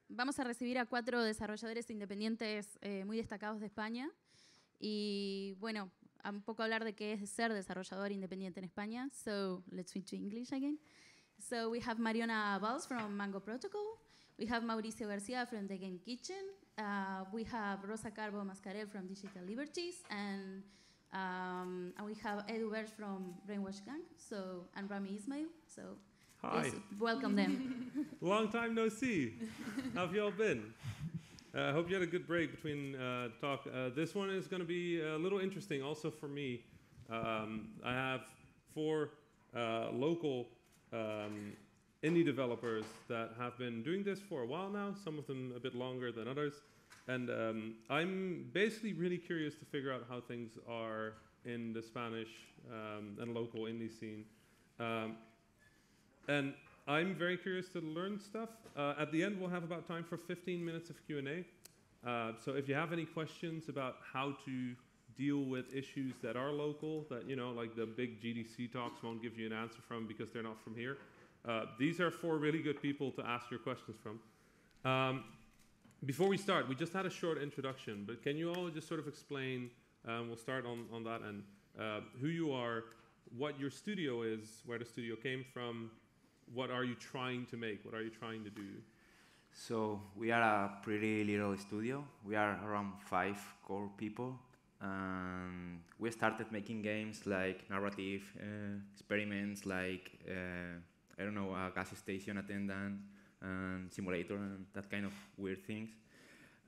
Vamos a recibir a 4 desarrolladores independientes muy destacados de España. Y bueno, un poco hablar de qué es ser desarrollador independiente en España. So let's switch to English again. So we have Mariona Valls from Mango Protocol. We have Mauricio Garcia from The Game Kitchen. We have Rosa Carbo-Mascarell from Digital Liberties. And we have Edu Berge from Brainwash Gang. So, and Rami Ismail. So hi. Welcome them. Long time no see. How have you all been? I hope you had a good break between talk. This one is going to be a little interesting also for me. I have 4 local indie developers that have been doing this for a while now, some of them a bit longer than others. And I'm basically really curious to figure out how things are in the Spanish and local indie scene. And I'm very curious to learn stuff. At the end, we'll have about time for 15 minutes of Q&A. So if you have any questions about how to deal with issues that are local, that, you know, like the big GDC talks won't give you an answer from because they're not from here, these are 4 really good people to ask your questions from. Before we start, we just had a short introduction, but can you all just sort of explain, we'll start on that end, who you are, what your studio is, where the studio came from, what are you trying to make, what are you trying to do? So we are a pretty little studio. We are around 5 core people. We started making games like narrative experiments, like, I don't know, a gas station attendant, and simulator, and that kind of weird things.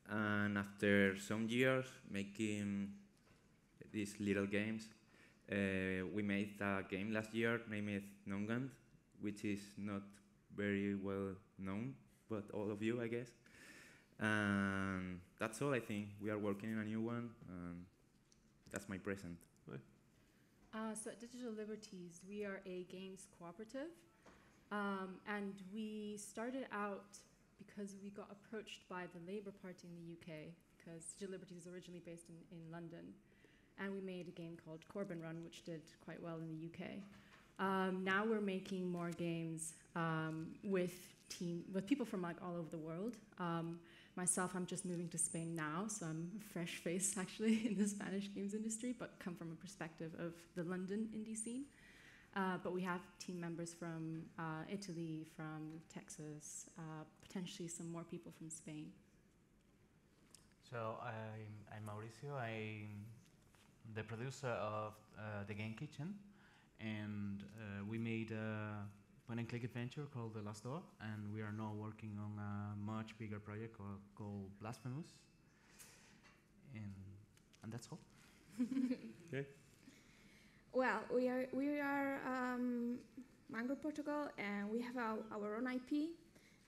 And after some years making these little games, we made a game last year named Nongand, which is not very well known, but all of you, I guess. And that's all, I think. We are working on a new one, and that's my present. So at Digital Liberties, we are a games cooperative. And we started out because we got approached by the Labour Party in the UK, because Digital Liberties is originally based in London. And we made a game called CorbynRun, which did quite well in the UK. Now we're making more games with people from like all over the world. Myself, I'm just moving to Spain now, so I'm a fresh face actually in the Spanish games industry, but come from a perspective of the London indie scene. But we have team members from Italy, from Texas, potentially some more people from Spain. So I'm Mauricio. I'm the producer of The Game Kitchen. And we made a point-and-click adventure called The Last Door, and we are now working on a much bigger project called Blasphemous. And that's all. Okay. Well, we are Mango Protocol, and we have our own IP,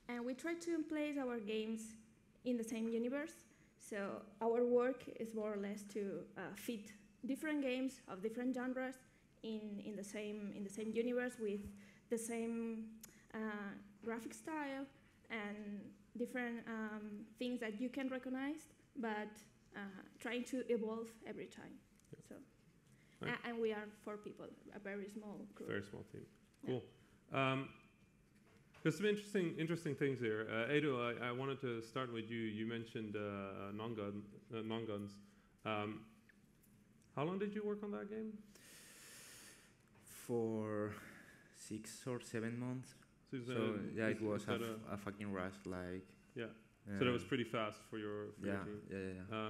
and we try to place our games in the same universe. So our work is more or less to fit different games of different genres in the same universe with the same graphic style and different things that you can recognize, but trying to evolve every time. Yep. So, right. And we are 4 people, a very small group. Very small team. Cool. Yeah. There's some interesting things here. Edu, I wanted to start with you. You mentioned non-guns. How long did you work on that game? For 6 or 7 months. So yeah, it was a fucking rush. Like, yeah. So that was pretty fast for your team. Yeah.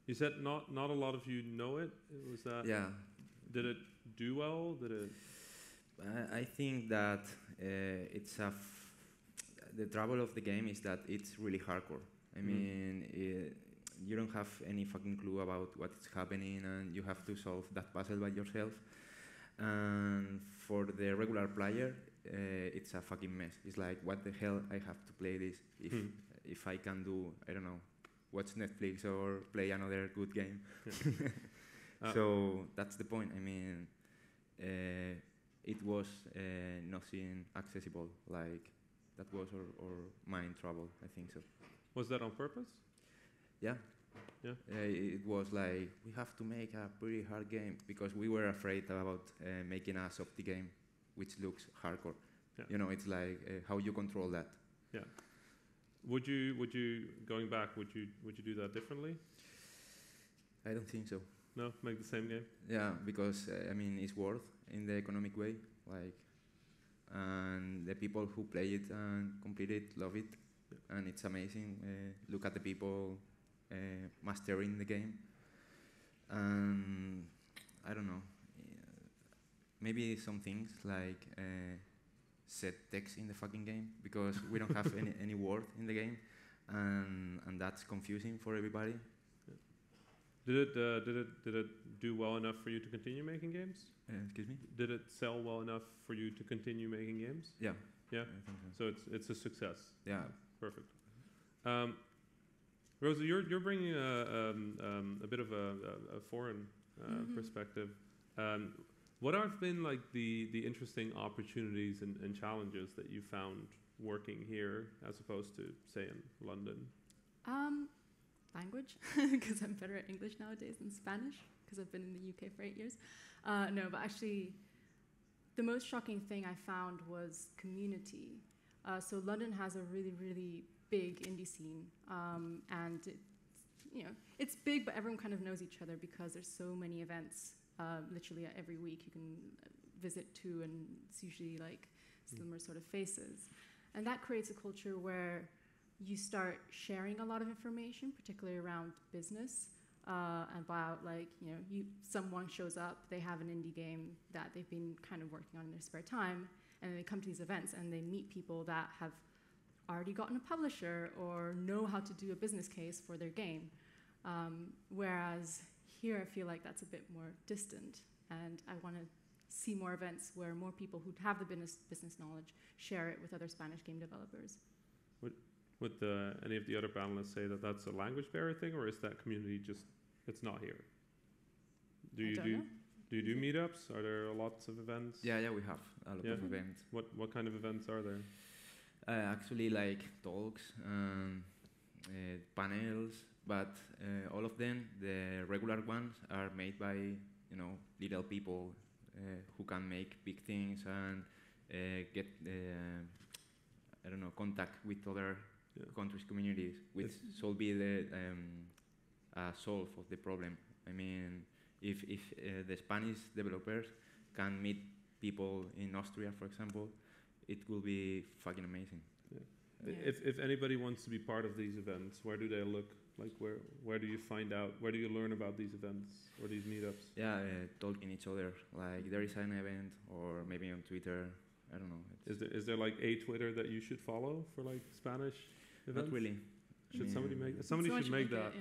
You said not a lot of you know it. Was that? Yeah. Did it do well? Did it? I think that the trouble of the game is that it's really hardcore. I mean, you don't have any fucking clue about what's happening, and you have to solve that puzzle by yourself. And for the regular player, it's a fucking mess. It's like, what the hell I have to play this if I can do, I don't know, watch Netflix or play another good game. So that's the point. I mean, it was nothing accessible. Like, that was our main trouble, I think so. Was that on purpose? Yeah. Yeah. It was like, we have to make a pretty hard game because we were afraid about making a softy game which looks hardcore. Yeah. You know, it's like how you control that. Yeah. Would you going back? Would you do that differently? I don't think so. No, make the same game. Yeah, because I mean, it's worth in the economic way, like, and the people who play it and complete it love it, and it's amazing. Look at the people mastering the game, and I don't know, maybe some things like set text in the fucking game, because we don't have any word in the game, and that's confusing for everybody. Did it do well enough for you to continue making games? Excuse me? Did it sell well enough for you to continue making games? Yeah. Yeah. I think so. So it's a success. Yeah. Perfect. Rosa, you're bringing a bit of a foreign perspective. What have been like the interesting opportunities and challenges that you found working here as opposed to, say, in London? Language, because I'm better at English nowadays than Spanish, because I've been in the UK for 8 years. No, but actually, the most shocking thing I found was community. So London has a really, really big indie scene, and it's big, but everyone kind of knows each other because there's so many events. Literally every week you can visit to, and it's usually like similar sort of faces, and that creates a culture where you start sharing a lot of information, particularly around business, about like, someone shows up, they have an indie game that they've been kind of working on in their spare time, and they come to these events and they meet people that have already gotten a publisher or know how to do a business case for their game. Whereas here I feel like that's a bit more distant, and I want to see more events where more people who have the business knowledge share it with other Spanish game developers. Would any of the other panelists say that that's a language barrier thing, or is that community just, it's not here? Do you do meetups? Are there lots of events? Yeah, we have a lot of events. What kind of events are there? Actually, like talks, panels, but all of them, the regular ones, are made by little people who can make big things and get contact with other countries' communities, which should be the solve of the problem. I mean, if the Spanish developers can meet people in Austria, for example, it will be fucking amazing. Yeah. If anybody wants to be part of these events, where do they look? Like where do you find out? Where do you learn about these events or these meetups? Yeah, talking each other. Like there is an event, or maybe on Twitter. I don't know. Is there like a Twitter that you should follow for like Spanish events? Not really. Should somebody make? Somebody should make that.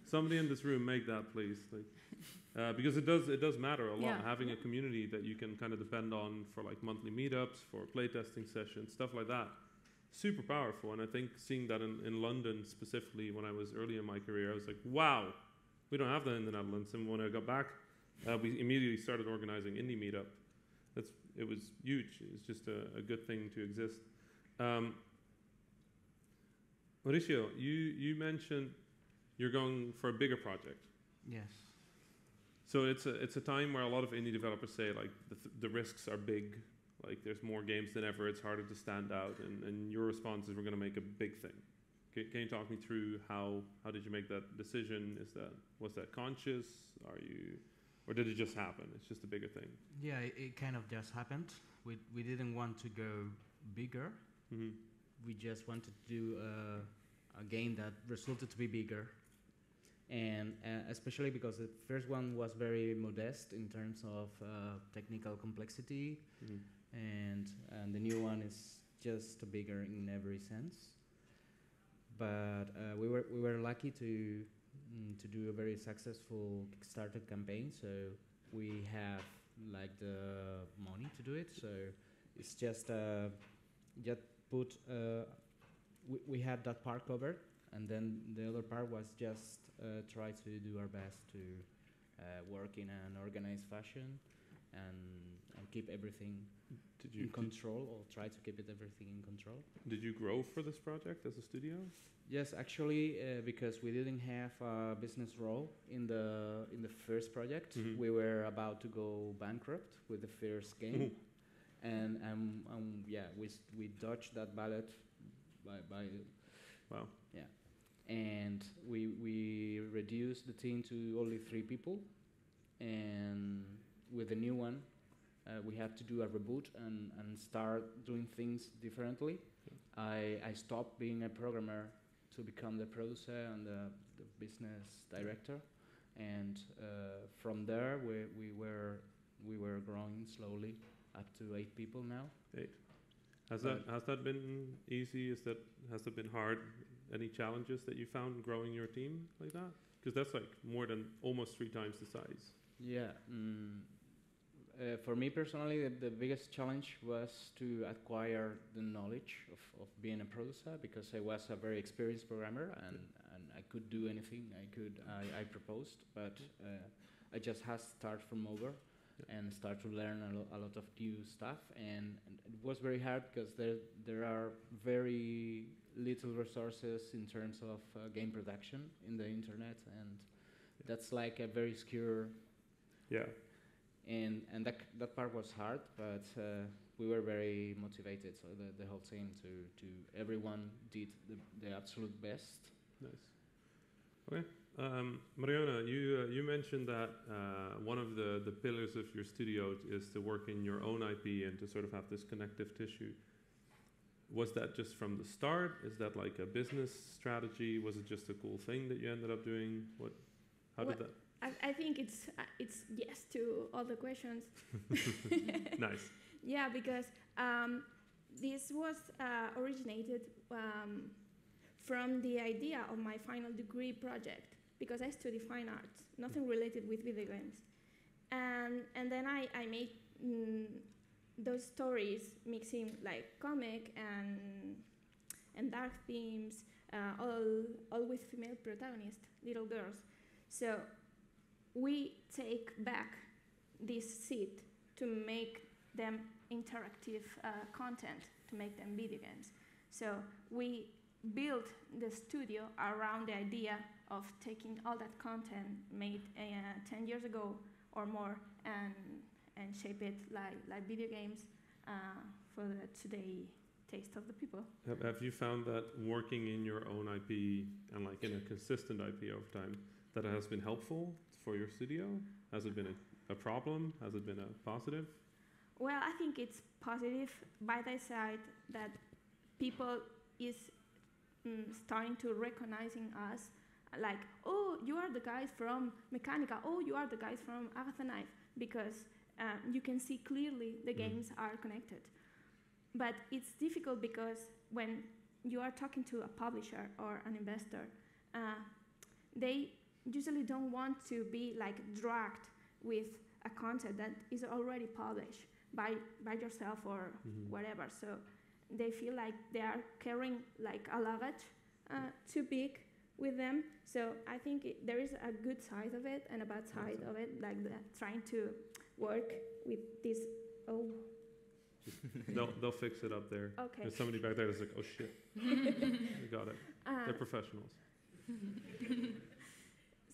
Somebody in this room make that, please. Like, because it does matter a lot. Having a community that you can kind of depend on for like monthly meetups, for playtesting sessions, stuff like that. Super powerful. And I think seeing that in London specifically, when I was early in my career, I was like, wow, we don't have that in the Netherlands. And when I got back, we immediately started organizing indie meetup. It was huge. It's just a good thing to exist. Mauricio, you mentioned you're going for a bigger project. Yes. So it's a time where a lot of indie developers say like the risks are big, like there's more games than ever, it's harder to stand out, and your response is we're going to make a big thing. Can you talk me through how did you make that decision? Was that conscious? Or did it just happen? It's just a bigger thing. Yeah, it kind of just happened. We didn't want to go bigger. Mm-hmm. We just wanted to do a game that resulted to be bigger. And especially because the first one was very modest in terms of technical complexity, and the new one is just bigger in every sense. But we were lucky to do a very successful Kickstarter campaign, so we have like the money to do it. So it's just put. We had that part covered, and then the other part was just try to do our best to work in an organized fashion and keep everything in control, or try to keep everything in control. Did you grow for this project as a studio? Yes, actually, because we didn't have a business role in the first project, we were about to go bankrupt with the first game, and yeah, we dodged that ballot by Wow. yeah, and we reduced the team to only 3 people, and with the new one, we had to do a reboot and start doing things differently. I stopped being a programmer to become the producer and the business director, and from there we were growing slowly up to 8 people now. 8. Has that been easy? Has that been hard? Any challenges that you found growing your team like that? Because that's like more than almost 3 times the size. Yeah. For me personally, the biggest challenge was to acquire the knowledge of being a producer, because I was a very experienced programmer and I could do anything I proposed, but I just had to start from over and start to learn a lot of new stuff, and it was very hard because there are very little resources in terms of game production in the internet, and that's like a very secure. Yeah. And that part was hard, but we were very motivated. So the whole team to everyone did the absolute best. Nice. Okay. Mariona, you mentioned that one of the pillars of your studio is to work in your own IP and to sort of have this connective tissue. Was that just from the start? Is that like a business strategy? Was it just a cool thing that you ended up doing? How did that? I think it's yes to all the questions. Nice. Yeah, because this was originated from the idea of my final degree project, because I study fine arts, nothing related with video games. And then I made those stories mixing like comic and dark themes, all with female protagonists, little girls. So we take back this seed to make them interactive content, to make them video games. So we built the studio around the idea of taking all that content made 10 years ago or more and shape it like video games for the today taste of the people. Have you found that working in your own IP and like in a consistent IP over time, that it has been helpful for your studio? Has it been a problem? Has it been a positive? Well, I think it's positive by the side that people is starting to recognizing us, like, oh, you are the guys from Mechanica, oh, you are the guys from Agatha Knife, because you can see clearly the games are connected. But it's difficult because when you are talking to a publisher or an investor, they usually don't want to be like dragged with a content that is already published by yourself or whatever. So they feel like they are carrying like a luggage too big with them. So I think there is a good side of it and a bad side of it, like trying to work with this. Oh. They'll fix it up there. Okay. There's somebody back there that's like, oh shit, we got it. They're professionals.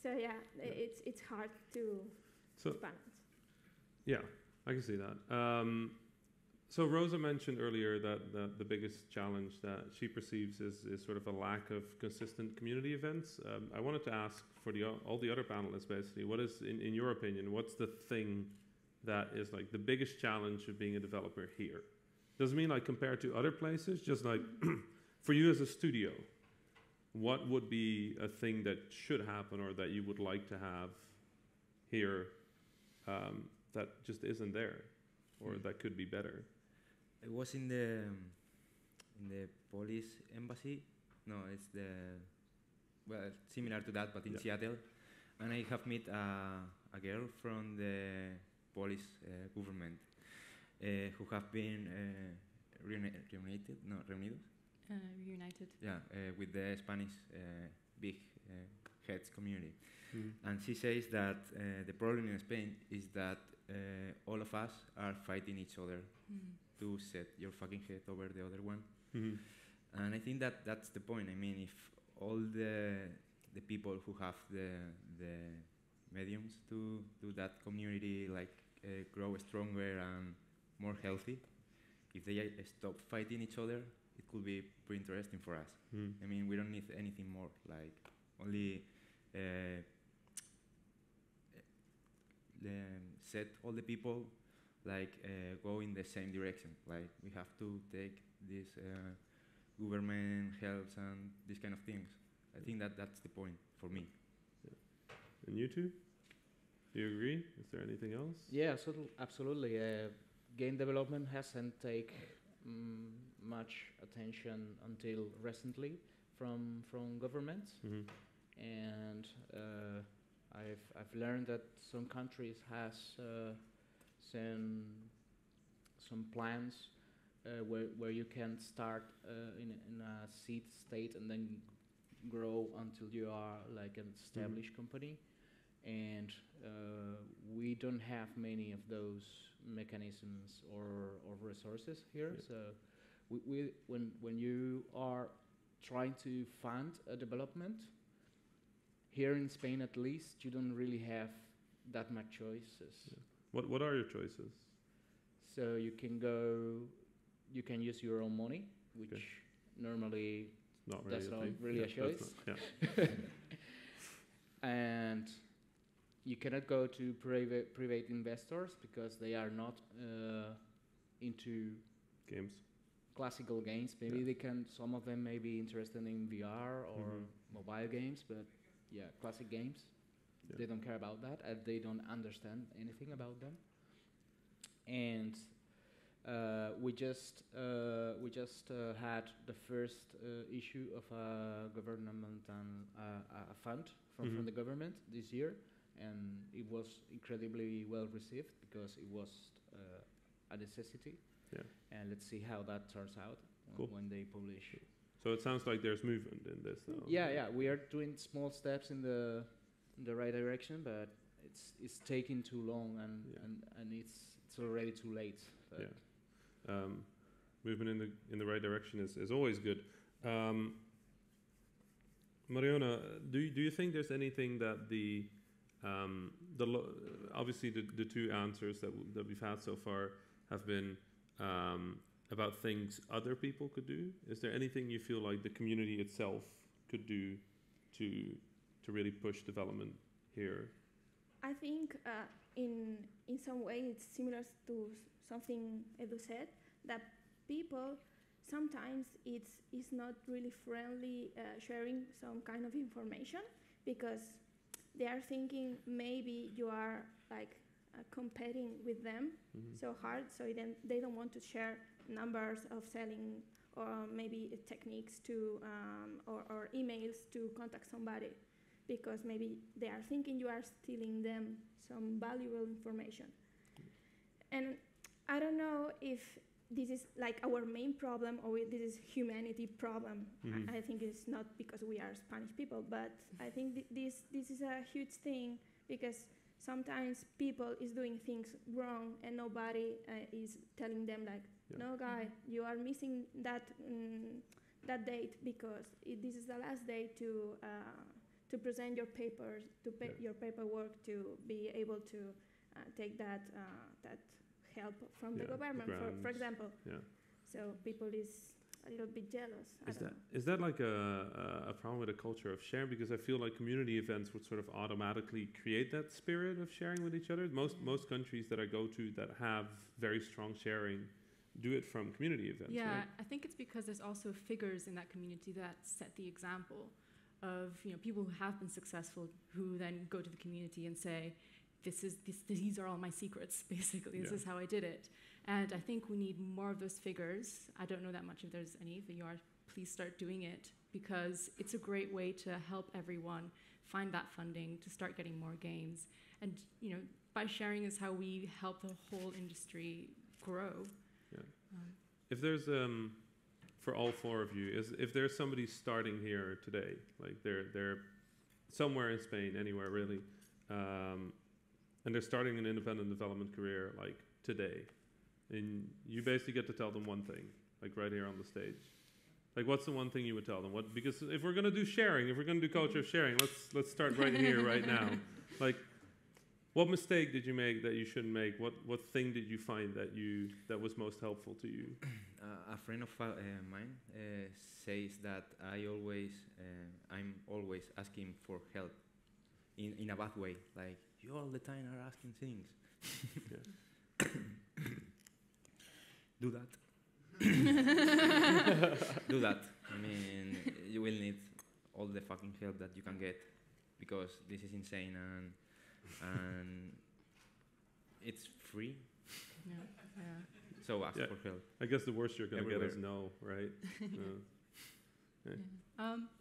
So yeah, it's hard to balance. Yeah, I can see that. So Rosa mentioned earlier that the biggest challenge that she perceives is sort of a lack of consistent community events. I wanted to ask for all the other panelists, basically, what is, in your opinion, what's the thing that is like the biggest challenge of being a developer here? Doesn't mean like compared to other places, just like for you as a studio, what would be a thing that should happen or that you would like to have here that just isn't there or that could be better? I was in the Polish embassy. No, it's similar to that, but in Seattle. And I have met a girl from the Polish government who have been reunited. Yeah, with the Spanish big heads community. And she says that the problem in Spain is that all of us are fighting each other to set your fucking head over the other one. And I think that's the point. I mean, if all the people who have the mediums to do that community like grow stronger and more healthy, if they stop fighting each other, it could be pretty interesting for us. I mean, we don't need anything more, like only set all the people like go in the same direction. Like we have to take this government helps and these kind of things. I think that's the point for me. Yeah. And you two? Do you agree? Is there anything else? Yeah, absolutely. Game development hasn't taken much attention until recently from governments, and I've learned that some countries has some plans where you can start in a seed state and then grow until you are like an established company. And we don't have many of those mechanisms or resources here. Yeah. So when you are trying to fund a development, here in Spain at least, you don't really have that much choices. Yeah. What are your choices? So you can use your own money, which normally that's not really a choice. And you cannot go to private investors because they are not into games, classical games. Maybe they can. Some of them may be interested in VR or mobile games, but classic games, they don't care about that, and they don't understand anything about them. And we just had the first issue of a government and a fund from the government this year. And it was incredibly well received because it was a necessity. Yeah. And let's see how that turns out when they publish. So it sounds like there's movement in this, though. Yeah. We are doing small steps in the right direction, but it's taking too long, and it's already too late. Movement in the right direction is always good. Mariona, do you think there's anything that obviously the two answers that we've had so far have been about things other people could do? Is there anything you feel like the community itself could do to really push development here? I think in some way it's similar to something Edu said, that people sometimes it's not really friendly sharing some kind of information because they are thinking maybe you are like competing with them so hard, so then they don't want to share numbers of selling or maybe techniques to or emails to contact somebody because maybe they are thinking you are stealing them some valuable information. And I don't know if this is like our main problem or this is humanity problem. I think it's not because we are Spanish people, but I think this is a huge thing because sometimes people is doing things wrong and nobody is telling them like, no guy, you are missing that date because this is the last day to present your papers, to pay your paperwork to be able to take that help from the government, for example. So people is a little bit jealous. Is that like a problem with a culture of sharing? Because I feel like community events would sort of automatically create that spirit of sharing with each other. Most countries that I go to that have very strong sharing do it from community events. Yeah, right? I think it's because there's also figures in that community that set the example of people who have been successful who then go to the community and say, these are all my secrets, basically. This is how I did it. And I think we need more of those figures. I don't know that much if there's any. If you are, please start doing it because it's a great way to help everyone find that funding to start getting more games. And by sharing is how we help the whole industry grow. Yeah. If there's for all four of you, if there's somebody starting here today, like they're somewhere in Spain, anywhere really. And they're starting an independent development career like today. And you basically get to tell them one thing, like right here on the stage. Like what's the one thing you would tell them? Because if we're gonna do sharing, if we're gonna do culture of sharing, let's start right here, right now. Like What mistake did you make that you shouldn't make? What thing did you find that was most helpful to you? A friend of mine says that I'm always asking for help in a bad way. Like, you all the time are asking things. Do that. Do that. I mean, you will need all the fucking help that you can get, because this is insane and it's free. Yeah. So ask Yeah. for help. I guess the worst you're going to get is Everywhere. no, right?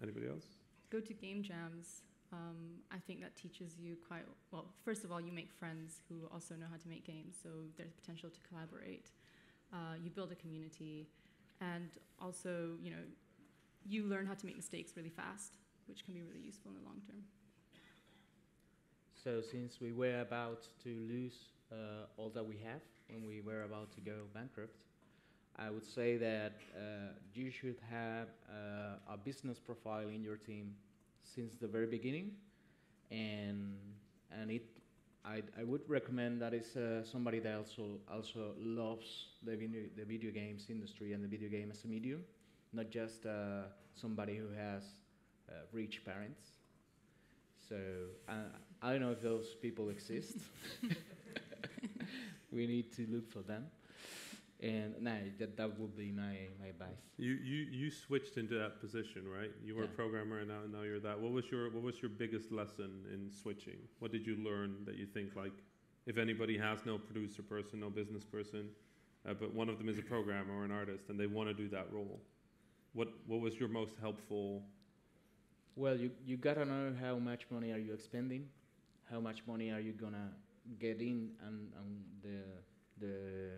Anybody else? Go to game jams. I think that teaches you quite well. First of all, you make friends who also know how to make games, so there's potential to collaborate. You build a community, and also, you learn how to make mistakes really fast, which can be really useful in the long term. So since we were about to lose all that we have when we were about to go bankrupt, I would say that you should have a business profile in your team since the very beginning, and I would recommend that it's somebody that also loves the video games industry and the video game as a medium, not just somebody who has rich parents. So I don't know if those people exist. We need to look for them. And that would be my advice. You switched into that position, right? You were a programmer, and now you're that. What was your biggest lesson in switching? What did you learn that you think, like, if anybody has no producer person, no business person, but one of them is a programmer or an artist, and they want to do that role, what was your most helpful? Well, you gotta know how much money are you expending, how much money are you gonna get in, and the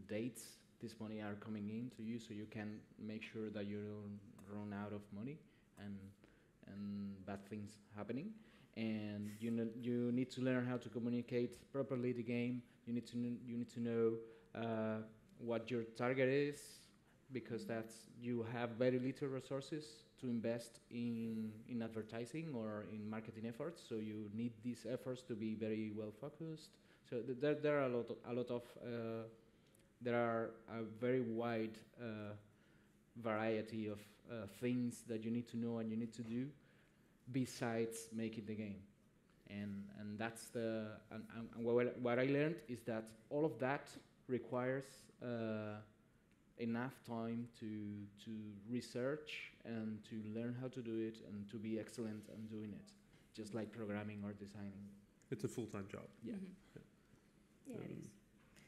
dates this money are coming in to you, so you can make sure that you don't run out of money and bad things happening. And you need to learn how to communicate properly the game. You need to know what your target is, because you have very little resources to invest in advertising or in marketing efforts. So you need these efforts to be very well focused. So there are there are a very wide variety of things that you need to know and you need to do besides making the game. And that's what I learned is that all of that requires enough time to research and to learn how to do it and to be excellent in doing it, just like programming or designing. It's a full-time job. Yeah. Yeah, it is.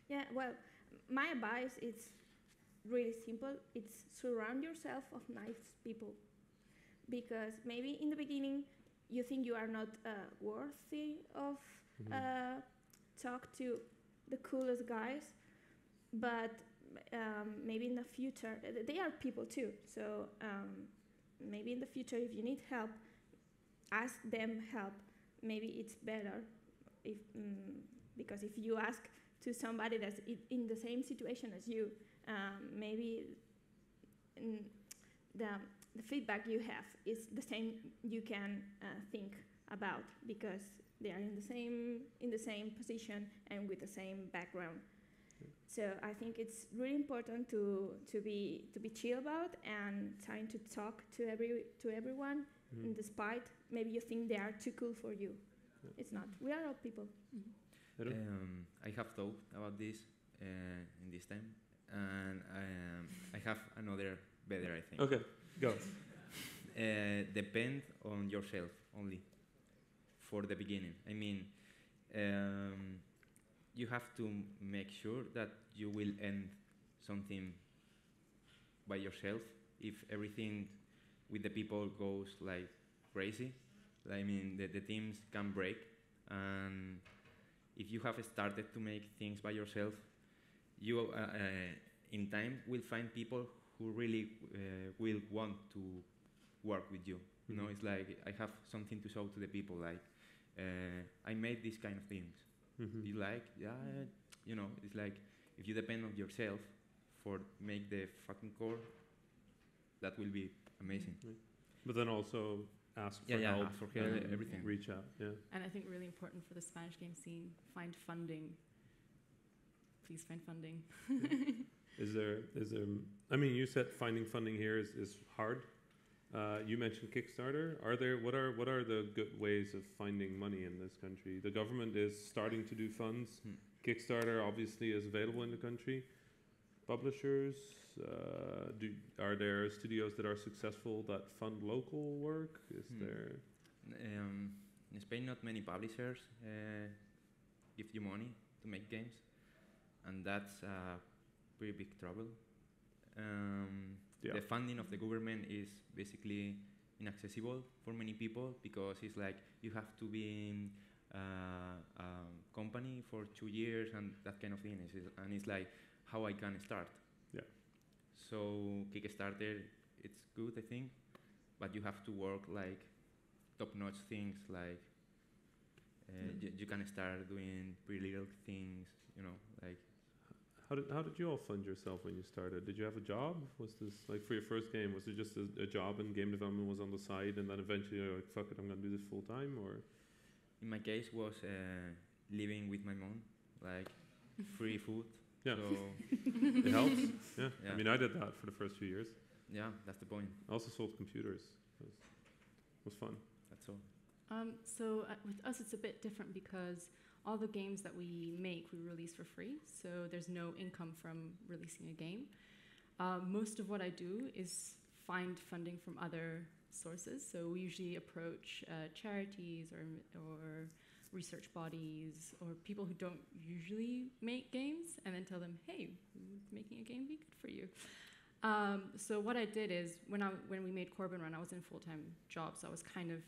Yeah, well, my advice is really simple. It's surround yourself of nice people, because maybe in the beginning you think you are not worthy of talk to the coolest guys, but maybe in the future they are people too. So maybe in the future, if you need help, ask them help. Maybe it's better because if you ask to somebody that's in the same situation as you, maybe the feedback you have is the same you can think about, because they are in the same position and with the same background. So I think it's really important to be chill about and trying to talk to everyone, and despite maybe you think they are too cool for you. It's not. We are all people. I have thought about this in this time, and I have another better, I think. Okay, go. Depend on yourself only for the beginning. I mean, you have to make sure that you will end something by yourself. If everything with the people goes like crazy, I mean, the teams can break, and if you have started to make things by yourself, you in time will find people who really will want to work with you. You know, it's like I have something to show to the people, like I made these kind of things. You like, you know, it's like if you depend on yourself for make the fucking core, that will be amazing. But then also ask for Yeah, help, ask for help, everything. reach out. Yeah. And I think really important for the Spanish game scene, find funding. Please find funding. Is there? I mean, you said finding funding here is hard. You mentioned Kickstarter. What are the good ways of finding money in this country? The government is starting to do funds. Kickstarter obviously is available in the country. Publishers, are there studios that are successful that fund local work? Is there? In Spain, not many publishers give you money to make games, and that's pretty big trouble. The funding of the government is basically inaccessible for many people because it's like you have to be in a company for 2 years and that kind of thing. And it's like how I can start. Yeah. So Kickstarter, it's good, I think, but you have to work like top-notch things. Like you can start doing pretty little things, like. How did you all fund yourself when you started? Did you have a job? Was this like for your first game? Was it just a job and game development was on the side, and then eventually you're like, fuck it, I'm gonna do this full time? Or in my case, was living with my mom, like free food. Yeah, so it helps. Yeah. Yeah, I mean, I did that for the first few years. yeah, that's the point. I also sold computers. It was fun. That's all. So with us, it's a bit different because all the games that we make, we release for free. So there's no income from releasing a game. Most of what I do is find funding from other sources. So we usually approach charities or research bodies or people who don't usually make games and then tell them, hey, making a game be good for you. So what I did is when we made CorbynRun, I was in a full-time job. So I was kind of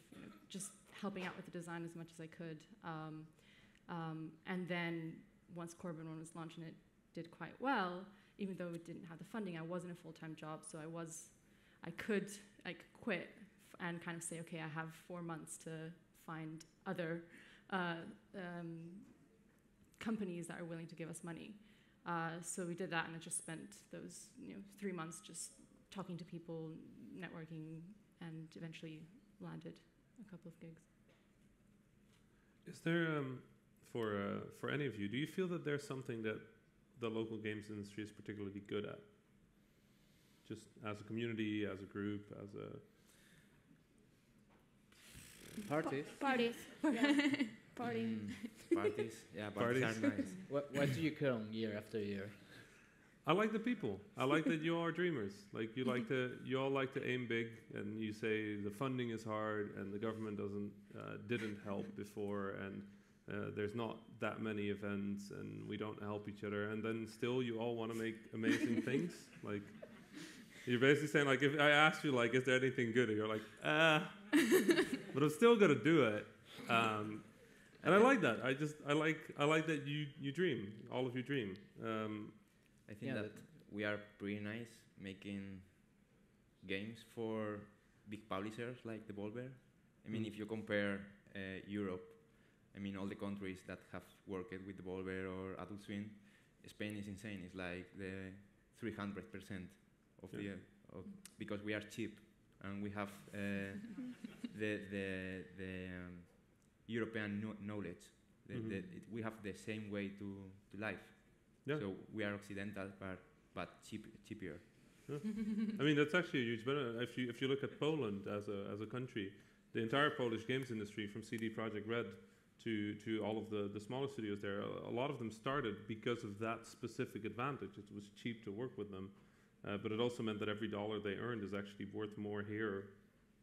just helping out with the design as much as I could. And then once CorbynRun was launched and it did quite well, even though it didn't have the funding, I was in a full-time job, so I could quit and kind of say, okay, I have 4 months to find other companies that are willing to give us money. So we did that, and I just spent those 3 months just talking to people, networking, and eventually landed a couple of gigs. Is there for any of you, do you feel that there's something that the local games industry is particularly good at? Just as a community, as a group, as a Parties. Parties. Yeah. Party. Parties. Yeah, parties are nice. What do you come year after year? I like the people. I like that you are dreamers. Like you all like to aim big, and you say the funding is hard, and the government didn't help before, and there's not that many events, and we don't help each other, and then still you all want to make amazing things. Like you're basically saying, like, if I asked you, like, is there anything good, and you're like, but I'm still gonna do it. And I like that. I like that you dream. All of you dream. I think that we are pretty nice making games for big publishers like Devolver. I mean, if you compare Europe, I mean, all the countries that have worked with Devolver or Adult Swim, Spain is insane. It's like the 300% of because we are cheap and we have the European knowledge. We have the same way to life. Yeah. So we are Occidental, but cheaper. Yeah. I mean, that's actually a huge benefit. If you look at Poland as a country, the entire Polish games industry, from CD Projekt Red to all of the smaller studios there, a lot of them started because of that specific advantage. It was cheap to work with them, but it also meant that every dollar they earned is actually worth more here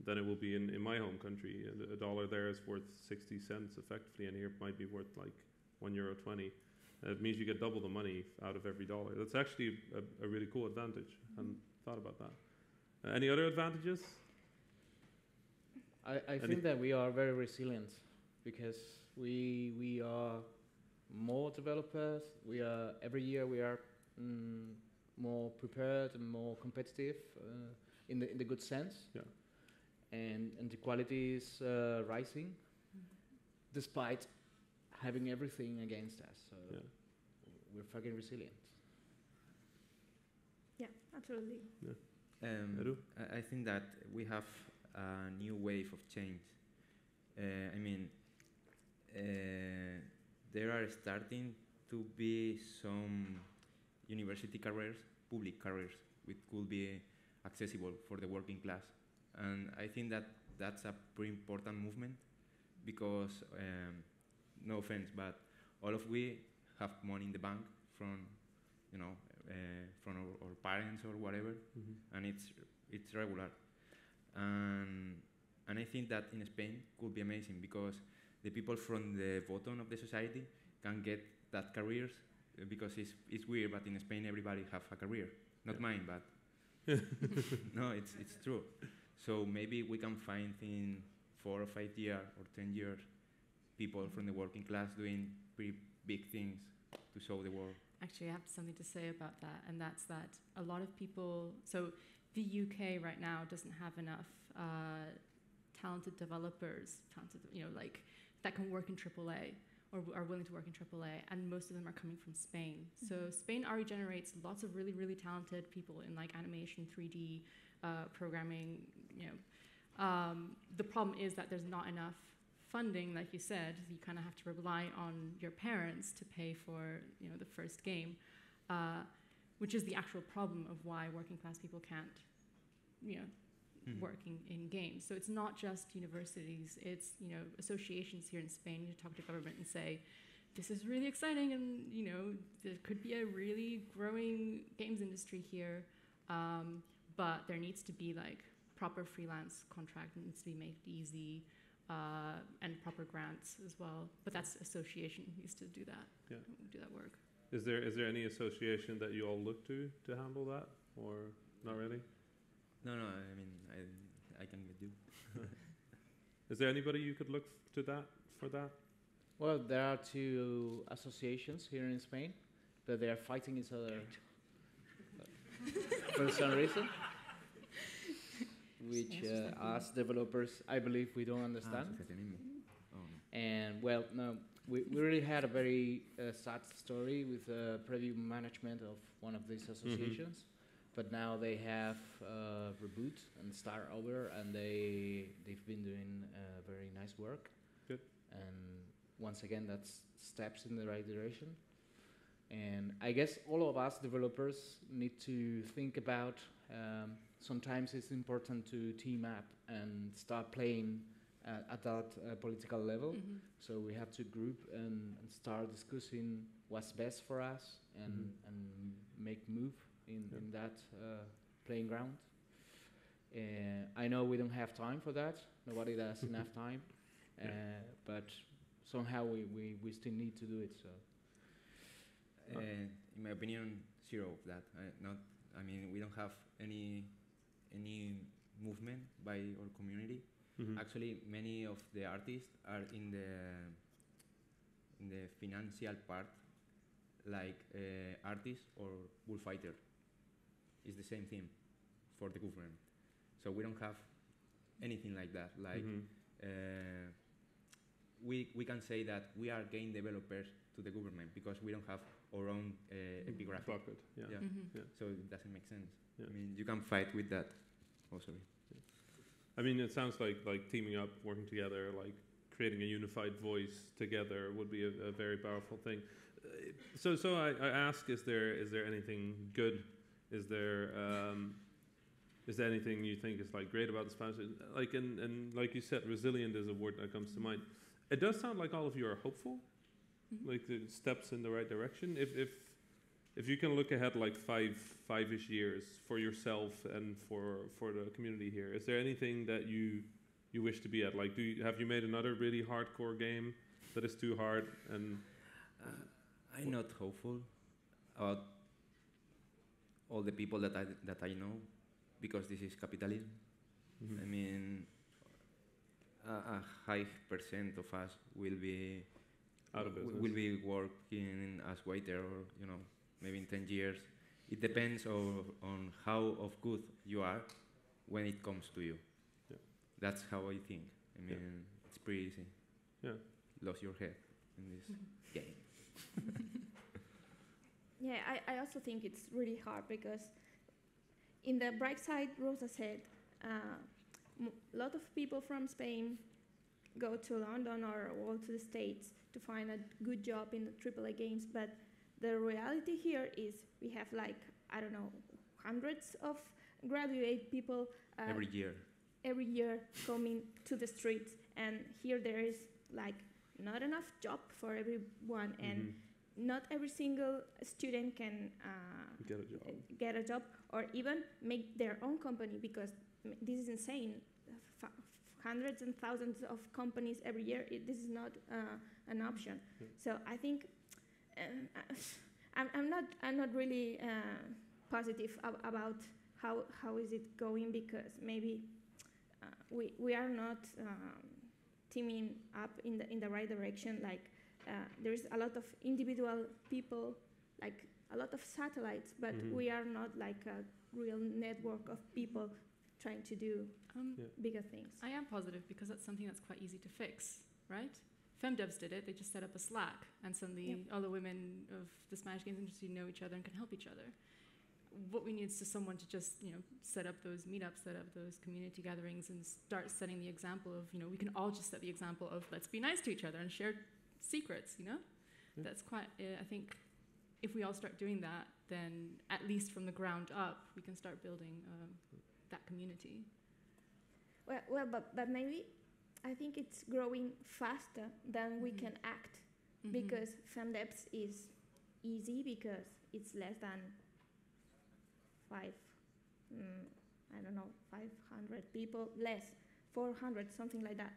than it will be in my home country. A dollar there is worth 60 cents effectively, and here it might be worth like €1.20. It means you get double the money out of every dollar. That's actually a really cool advantage. I hadn't thought about that. Any other advantages? I think that we are very resilient because we are more developers. Every year we are more prepared and more competitive in the good sense. Yeah. And the quality is rising despite having everything against us. So we're fucking resilient. Yeah, absolutely. Yeah. I think that we have a new wave of change. I mean, there are starting to be some university careers, public careers, which could be accessible for the working class. And I think that that's a pretty important movement because, no offense, but all of we have money in the bank from, you know, from our parents or whatever, and it's regular. And I think that in Spain could be amazing because the people from the bottom of the society can get that careers because it's weird, but in Spain everybody have a career. Not mine, but no, it's true. So maybe we can find in 4 or 5 years or 10 years people from the working class doing pretty big things to solve the world. Actually, I have something to say about that, and that's that a lot of people, so the UK right now doesn't have enough talented developers, like that can work in AAA or are willing to work in AAA, and most of them are coming from Spain. So Spain already generates lots of really, really talented people in like animation, 3D, programming, the problem is that there's not enough funding, like you said. You kind of have to rely on your parents to pay for, the first game, which is the actual problem of why working class people can't, work in games. So it's not just universities, it's, associations here in Spain. You talk to government and say, this is really exciting and, there could be a really growing games industry here, but there needs to be like proper freelance contract, it needs to be made easy, and proper grants as well. But that's association needs to do that, do that work. Is there any association that you all look to handle that, or not really? No, I mean, I can get you. Is there anybody you could look to for that? Well, there are 2 associations here in Spain, but they are fighting each other for some reason, which us developers, I believe, we don't understand. And well, no, we really had a very sad story with the previous management of one of these associations. But now they have reboot and start over, and they've been doing very nice work. Good. And once again, that's steps in the right direction. And I guess all of us developers need to think about. Sometimes it's important to team up and start playing at that political level. So we have to group and start discussing what's best for us and make move in that playing ground. I know we don't have time for that. Nobody has enough time. But somehow we still need to do it. So, in my opinion, 0 of that. I mean, we don't have any movement by our community. Actually, many of the artists are in the financial part, like artists or bullfighter. It's the same thing for the government. So we don't have anything like that. Like we can say that we are game developers to the government because we don't have our own epigraphic. Pocket, So it doesn't make sense. I mean, you can fight with that also. I mean, it sounds like teaming up, working together, like creating a unified voice together would be a very powerful thing. So I ask, is there anything good? Is there anything you think is like great about the Spanish? Like and like you said, resilient is a word that comes to mind. It does sound like all of you are hopeful, like the steps in the right direction. If you can look ahead like five-ish years for yourself and for the community here, is there anything that you wish to be at? Like, have you made another really hardcore game that is too hard? And I'm not hopeful about all the people that I know, because this is capitalism. I mean, a high % of us will be out of business. Will be working as waiter, or maybe in 10 years. It depends on how of good you are when it comes to you. Yeah. That's how I think. I mean, it's pretty easy. Yeah. Lose your head in this game. Yeah, I also think it's really hard because in the bright side, Rosa said, a lot of people from Spain go to London or to the States to find a good job in the AAA games, but the reality here is we have like, I don't know, hundreds of graduate people Every year. coming to the streets, and here there is like not enough job for everyone, and not every single student can get a job or even make their own company, because this is insane. Hundreds and thousands of companies every year. This is not an option. Yeah. So I think I'm not really positive about how is it going, because maybe we are not teaming up in the right direction. Like there's a lot of individual people, like a lot of satellites, but we are not like a real network of people trying to do bigger things. I am positive because that's something that's quite easy to fix, right? FemDevs did it. They just set up a Slack, and suddenly all the women of the Spanish games industry know each other and can help each other. What we need is someone to just, set up those meetups, set up those community gatherings, and start setting the example of, we can all just set the example of let's be nice to each other and share secrets, Yeah. That's quite, I think, if we all start doing that, then at least from the ground up, we can start building that community. Well, but maybe I think it's growing faster than we can act, because FemDevs is easy because it's less than 500 people, less, 400, something like that.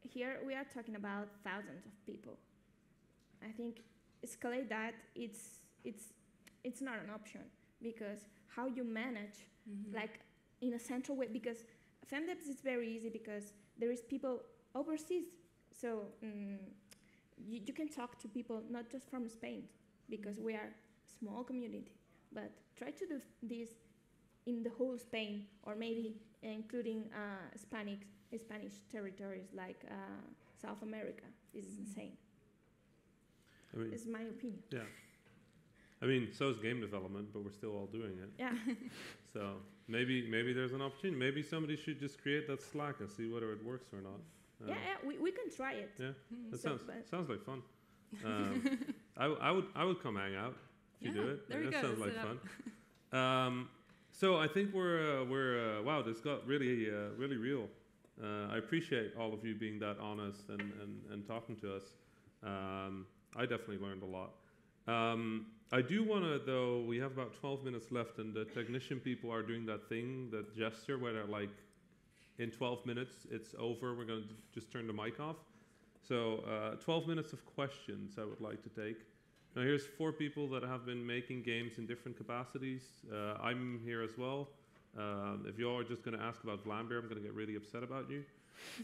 Here we are talking about thousands of people. I think escalate that, it's not an option, because how you manage, like in a central way, because FemDevs is very easy because there is people overseas, so you can talk to people not just from Spain, because we are a small community, but try to do this in the whole Spain, or maybe including Spanish territories like South America. This is insane. I mean, it's my opinion. Yeah. I mean, so is game development, but we're still all doing it. Yeah. So maybe there's an opportunity. Maybe somebody should just create that Slack and see whether it works or not. We can try it. Yeah, that sounds like fun. I would come hang out if you do it. There we go. Sounds like fun. So I think we're wow, this got really real. I appreciate all of you being that honest and talking to us. I definitely learned a lot. I do want to, though, we have about 12 minutes left, and the technician people are doing that thing, that gesture, where they're like, in 12 minutes, it's over, we're going to just turn the mic off. So 12 minutes of questions I would like to take. Now here's 4 people that have been making games in different capacities. I'm here as well. If you all are just going to ask about Vlambeer, I'm going to get really upset about you.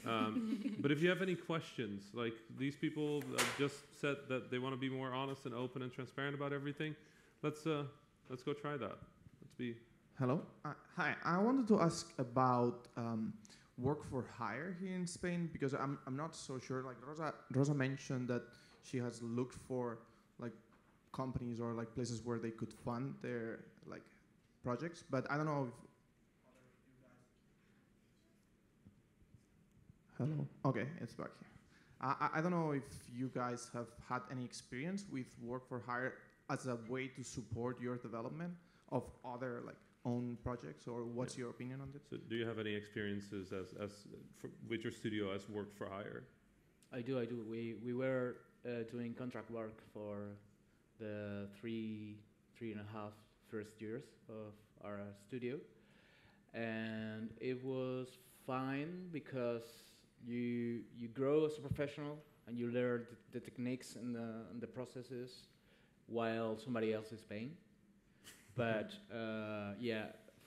But if you have any questions, like these people just said that they want to be more honest and open and transparent about everything, let's go try that. Let's be. Hello. Hi. I wanted to ask about work for hire here in Spain, because I'm not so sure. Like Rosa mentioned that she has looked for like companies or like places where they could fund their like projects, but I don't know if. Hello. Okay, it's back here. I don't know if you guys have had any experience with work for hire as a way to support your development of other like own projects, or what's your opinion on this? So do you have any experiences with your studio as work for hire? I do. We were doing contract work for the three and a half first years of our studio, and it was fine because you grow as a professional and you learn the techniques and the processes while somebody else is paying. But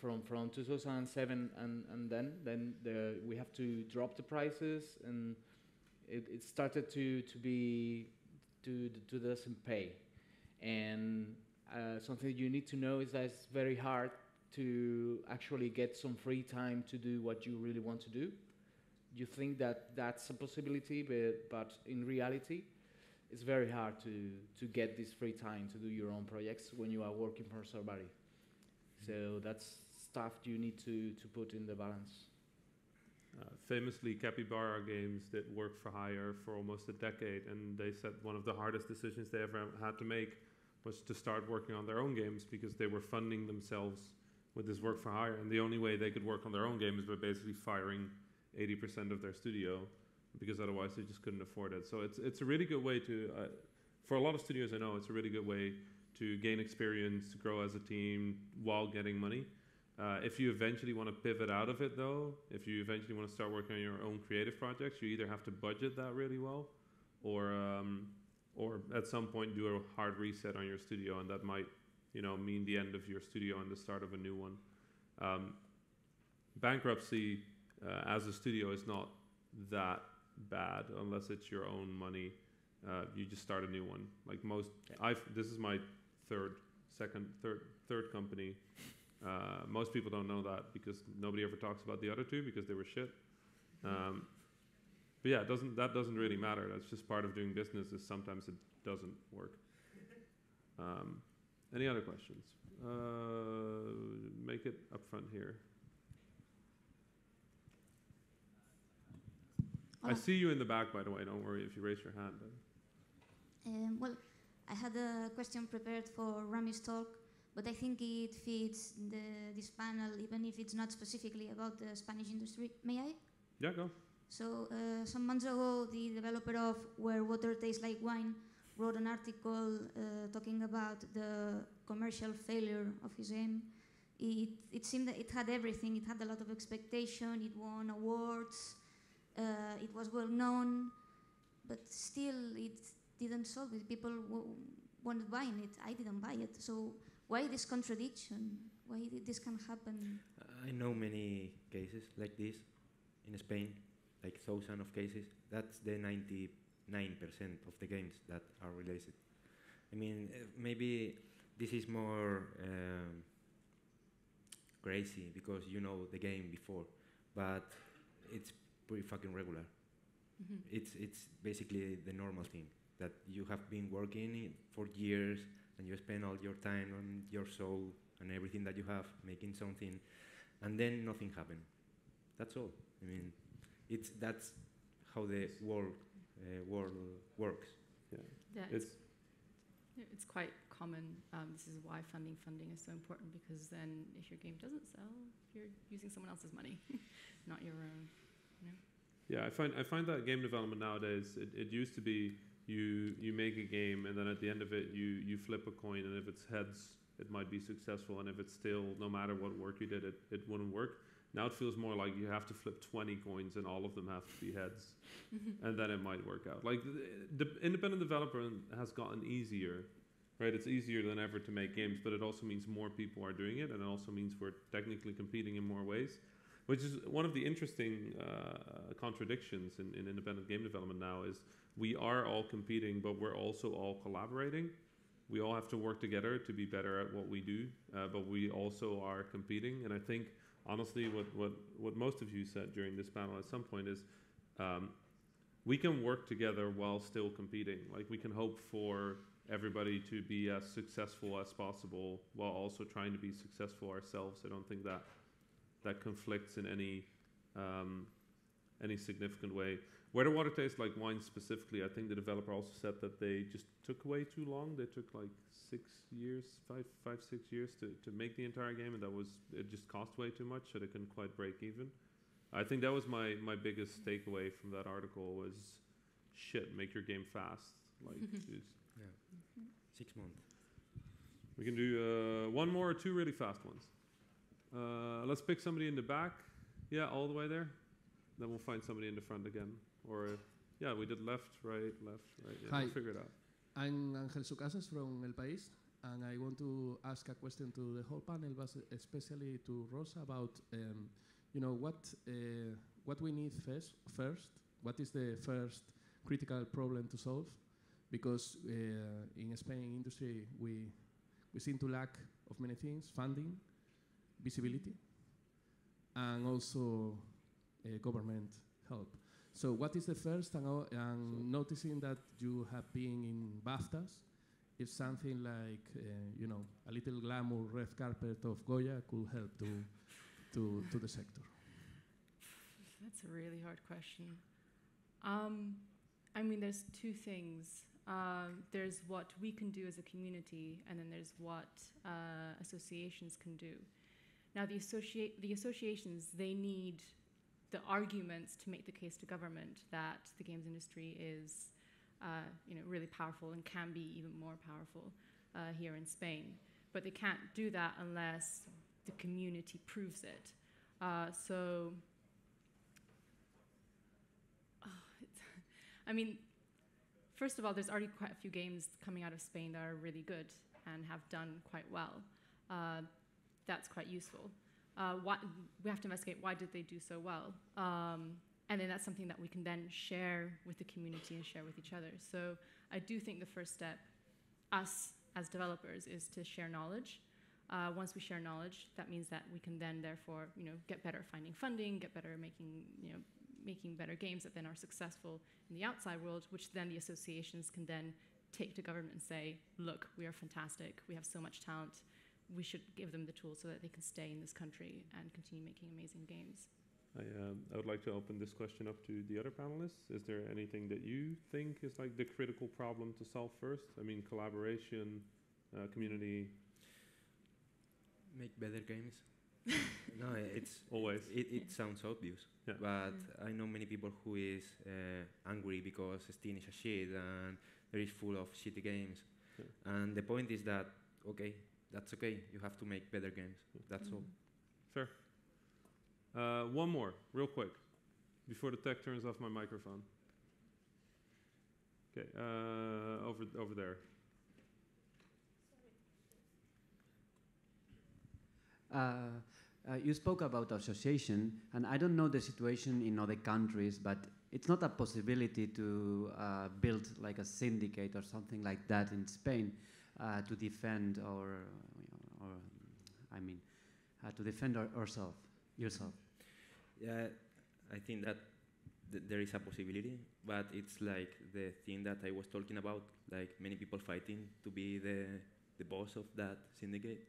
from 2007 and then we have to drop the prices, and it started to doesn't pay. And something you need to know is that it's very hard to actually get some free time to do what you really want to do. You think that that's a possibility, but in reality, it's very hard to get this free time to do your own projects when you are working for somebody. So that's stuff you need to put in the balance? Famously, Capybara Games did work for hire for almost a decade, and they said one of the hardest decisions they ever had to make was to start working on their own games, because they were funding themselves with this work for hire, and the only way they could work on their own game is by basically firing 80% of their studio, because otherwise they just couldn't afford it. So it's a really good way to, for a lot of studios I know, it's a really good way to gain experience, to grow as a team while getting money. If you eventually want to pivot out of it though, if you eventually want to start working on your own creative projects, you either have to budget that really well, or at some point do a hard reset on your studio, and that might, mean the end of your studio and the start of a new one. Bankruptcy as a studio is not that bad unless it's your own money. You just start a new one. Like this is my third company. Most people don't know that because nobody ever talks about the other two because they were shit. But yeah, that doesn't really matter. That's just part of doing business. Is sometimes it doesn't work. Any other questions? Make it up front here. I see you in the back, by the way. Don't worry if you raise your hand. Well, I had a question prepared for Rami's talk, but I think it fits this panel, even if it's not specifically about the Spanish industry. May I? Yeah, go. So some months ago, the developer of Where Water Tastes Like Wine wrote an article talking about the commercial failure of his game. It seemed that it had everything. It had a lot of expectation. It won awards. It was well known, but still it didn't solve it. People wanted buying it. I didn't buy it. So why this contradiction? Why did this can happen? I know many cases like this in Spain, like thousands of cases. That's the 99% of the games that are released. I mean, maybe this is more crazy because you know the game before, but it's pretty fucking regular. Mm-hmm. It's basically the normal thing that you have been working for years and you spend all your time and your soul and everything that you have making something, and then nothing happened. That's all. I mean, that's how the world works. Yeah, it's quite common. This is why funding is so important, because then if your game doesn't sell, you're using someone else's money, not your own. Yeah, I find that game development nowadays, it used to be you make a game and then at the end of it you flip a coin, and if it's heads it might be successful, and if it's still, no matter what work you did, it wouldn't work. Now it feels more like you have to flip 20 coins and all of them have to be heads, and then it might work out. Like the independent development has gotten easier, right? It's easier than ever to make games, but it also means more people are doing it, and it also means we're technically competing in more ways, which is one of the interesting contradictions in independent game development now. Is we are all competing, but we're also all collaborating. We all have to work together to be better at what we do, but we also are competing. And I think, honestly, what most of you said during this panel at some point is we can work together while still competing. Like, we can hope for everybody to be as successful as possible while also trying to be successful ourselves. I don't think that conflicts in any significant way. Where the Water Tastes Like Wine specifically, I think the developer also said that they just took way too long. They took like 6 years, 6 years to make the entire game, and it just cost way too much, so they couldn't quite break even. I think that was my biggest takeaway from that article was, shit, make your game fast. Like, yeah. 6 months. We can do one more or two really fast ones. Let's pick somebody in the back. Yeah, all the way there. Then we'll find somebody in the front again. Or, yeah, we did left, right. Yeah, Hi. We'll figure it out. I'm Angel Sucasas from El País, and I want to ask a question to the whole panel, but especially to Rosa about, what we need first. What is the first critical problem to solve? Because in Spain industry, we seem to lack of many things: funding, visibility, and also government help. So what is the first, and noticing that you have been in BAFTAs, if something like, a little glamour red carpet of Goya could help to the sector? That's a really hard question. I mean, there's two things. There's what we can do as a community, and then there's what associations can do. Now, the associations, they need the arguments to make the case to government that the games industry is really powerful and can be even more powerful here in Spain. But they can't do that unless the community proves it. I mean, first of all, there's already quite a few games coming out of Spain that are really good and have done quite well. That's quite useful. We have to investigate why did they do so well. And then that's something that we can then share with the community and share with each other. So I do think the first step, us as developers, is to share knowledge. Once we share knowledge, that means that we can then therefore get better at finding funding, get better at making better games that then are successful in the outside world, which then the associations can then take to government and say, look, we are fantastic, we have so much talent, we should give them the tools so that they can stay in this country and continue making amazing games. I would like to open this question up to the other panelists. Is there anything that you think is like the critical problem to solve first? I mean, collaboration, community. Make better games. No, it's always. It sounds obvious, yeah. But I know many people who is angry because Steam is a shit and there is full of shitty games. Yeah. And the point is that that's okay. You have to make better games. That's all. Fair. One more, real quick, before the tech turns off my microphone. Okay, over there. You spoke about association, and I don't know the situation in other countries, but it's not a possibility to build like a syndicate or something like that in Spain to defend to defend yourself. Yeah, I think that there is a possibility, but it's like the thing that I was talking about, like many people fighting to be the boss of that syndicate.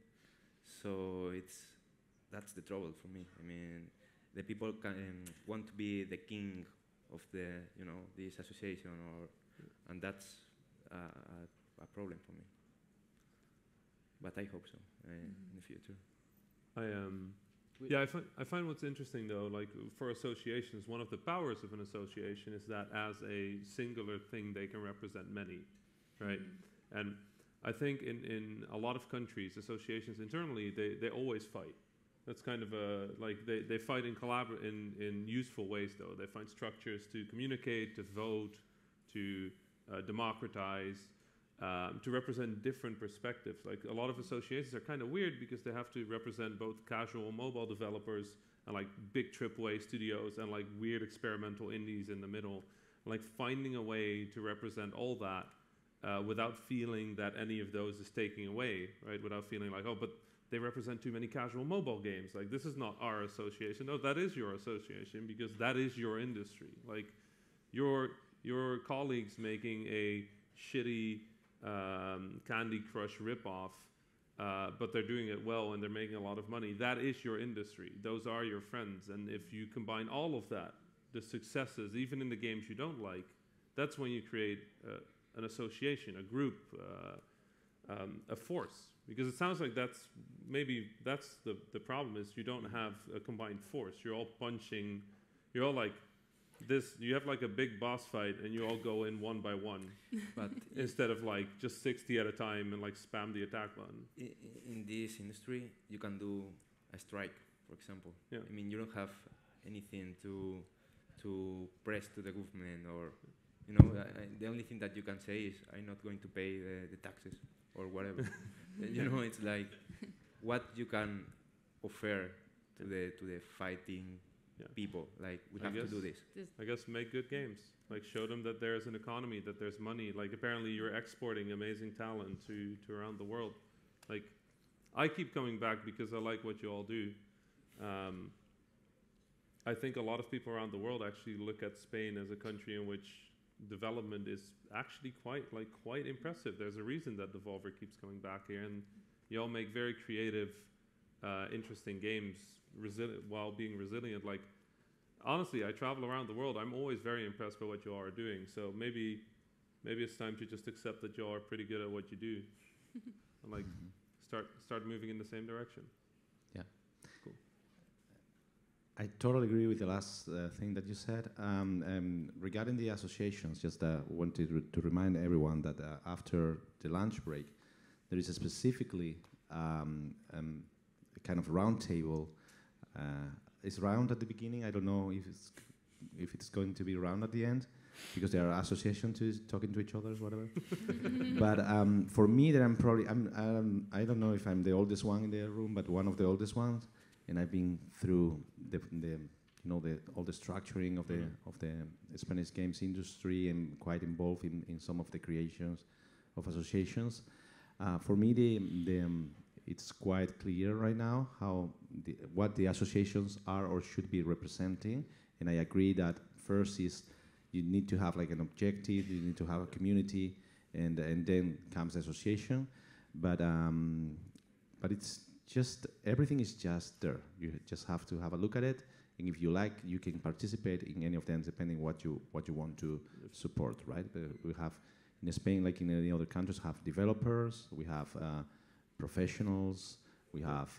So that's the trouble for me. I mean, the people want to be the king of this association, and that's a problem for me. But I hope so in the future. I find what's interesting though, like for associations, one of the powers of an association is that as a singular thing, they can represent many, right? And I think in a lot of countries, associations internally, they always fight. That's kind of they fight in useful ways though. They find structures to communicate, to vote, to democratize, to represent different perspectives. Like a lot of associations are kind of weird because they have to represent both casual mobile developers and like big AAA studios and like weird experimental indies in the middle. Like finding a way to represent all that without feeling that any of those is taking away, right? Without feeling like, oh, but they represent too many casual mobile games. Like this is not our association. No, that is your association because that is your industry. Like your colleagues making a shitty Candy Crush ripoff, but they're doing it well and they're making a lot of money. That is your industry. Those are your friends. And if you combine all of that, the successes, even in the games you don't like, that's when you create an association, a group, a force. Because it sounds like that's the problem is you don't have a combined force. You're all punching, you're all like this, you have like a big boss fight and you all go in one by one. But instead of like just 60 at a time and like spam the attack button. In this industry, you can do a strike, for example. Yeah. I mean, you don't have anything to press to the government or, the only thing that you can say is, I'm not going to pay the taxes or whatever. It's like what you can offer to the fighting people. Like we have to do this. I guess make good games. Like show them that there's an economy, that there's money. Like apparently you're exporting amazing talent to around the world. Like I keep coming back because I like what you all do. I think a lot of people around the world actually look at Spain as a country in which development is actually quite impressive. There's a reason that Devolver keeps coming back here, and you all make very creative interesting games while being resilient. Like, honestly, I travel around the world. I'm always very impressed by what you all are doing. So maybe it's time to just accept that you all are pretty good at what you do, and like start moving in the same direction. Yeah. Cool. I totally agree with the last thing that you said. Regarding the associations, just wanted to remind everyone that after the lunch break, there is a specifically a kind of round table. It's round at the beginning. I don't know if it's going to be round at the end, because there are associations talking to each other, whatever. But for me, that I don't know if I'm the oldest one in the room, but one of the oldest ones, and I've been through all the structuring of the Spanish games industry and quite involved in some of the creations of associations. For me, it's quite clear right now what the associations are or should be representing, and I agree that first is you need to have like an objective, you need to have a community, and then comes association, but it's just everything is just there. You just have to have a look at it, and if you like, you can participate in any of them depending what you want to support, right? We have in Spain, like in any other countries, have developers, we have professionals, we have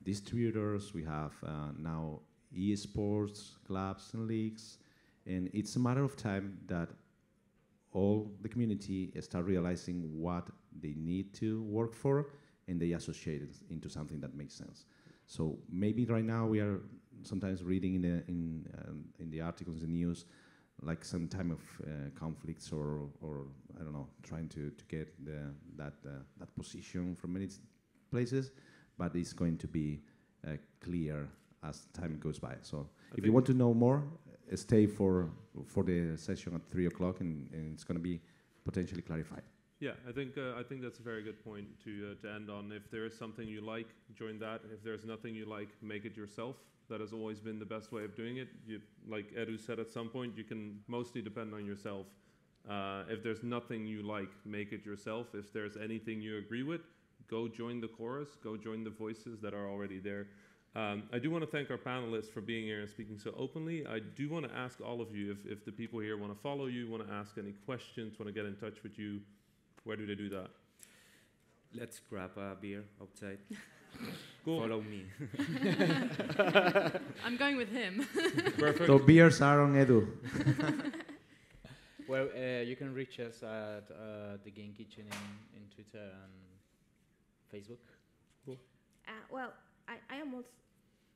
distributors, we have now esports clubs and leagues, and it's a matter of time that all the community start realizing what they need to work for, and they associate it into something that makes sense. So maybe right now we are sometimes reading in the articles, the news, like some time of conflicts or I don't know, trying to get that position from many places, but it's going to be clear as time goes by. So if you want to know more, stay for the session at 3 o'clock, and it's going to be potentially clarified. Yeah, I think that's a very good point to end on. If there is something you like, join that. If there's nothing you like, make it yourself. That has always been the best way of doing it. Like Edu said, at some point, you can mostly depend on yourself. If there's nothing you like, make it yourself. If there's anything you agree with, go join the chorus, go join the voices that are already there. I do want to thank our panelists for being here and speaking so openly. I do want to ask all of you, if the people here want to follow you, want to ask any questions, want to get in touch with you, where do they do that? Let's grab a beer outside. Cool. Follow me. I'm going with him. Perfect. So beers are on Edu. Well, you can reach us at the Game Kitchen in Twitter and Facebook. Cool. Well, I am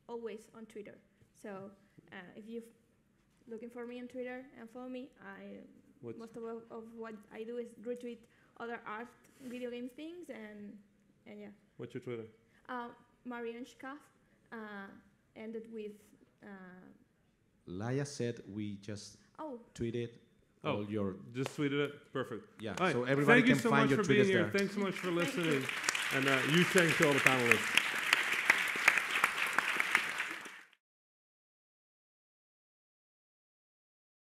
always on Twitter. So if you're looking for me on Twitter and follow me, most of what I do is retweet other art, video game things, and yeah. What's your Twitter? Marion Schkaff, ended with... Laia said we just tweeted all your... Just tweeted it? Perfect. Yeah, right. so everybody can find your Thank you so much for being Twitters here. there. Thanks so much for listening. And huge thanks to all the panelists.